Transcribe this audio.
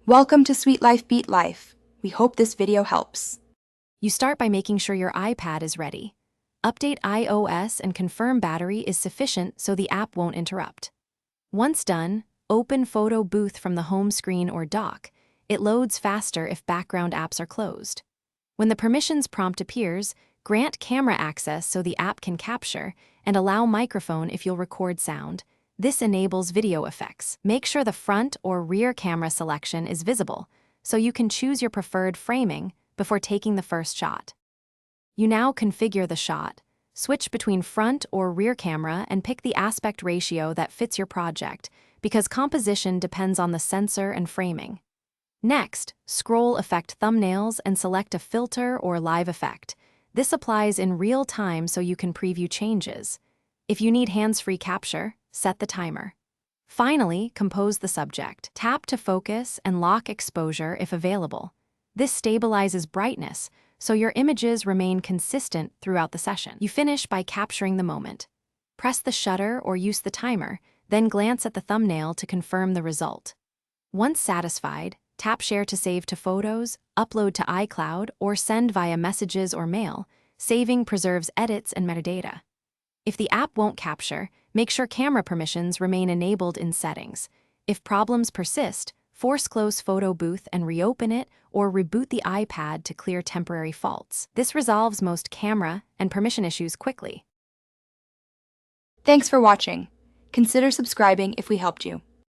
Welcome to Sweet Life Beat Life. We hope this video helps. You start by making sure your iPad is ready. Update iOS and confirm battery is sufficient so the app won't interrupt. Once done, open Photo Booth from the home screen or dock. It loads faster if background apps are closed. When the permissions prompt appears, grant camera access so the app can capture, and allow microphone if you'll record sound. This enables video effects. Make sure the front or rear camera selection is visible, so you can choose your preferred framing before taking the first shot. You now configure the shot. Switch between front or rear camera and pick the aspect ratio that fits your project, because composition depends on the sensor and framing. Next, scroll effect thumbnails and select a filter or live effect. This applies in real time so you can preview changes. If you need hands-free capture, set the timer. Finally, compose the subject. Tap to focus and lock exposure if available. This stabilizes brightness, so your images remain consistent throughout the session. You finish by capturing the moment. Press the shutter or use the timer, then glance at the thumbnail to confirm the result. Once satisfied, tap Share to save to Photos, upload to iCloud, or send via messages or mail. Saving preserves edits and metadata. If the app won't capture, make sure camera permissions remain enabled in Settings. If problems persist, force close Photo Booth and reopen it, or reboot the iPad to clear temporary faults. This resolves most camera and permission issues quickly. Thanks for watching. Consider subscribing if we helped you.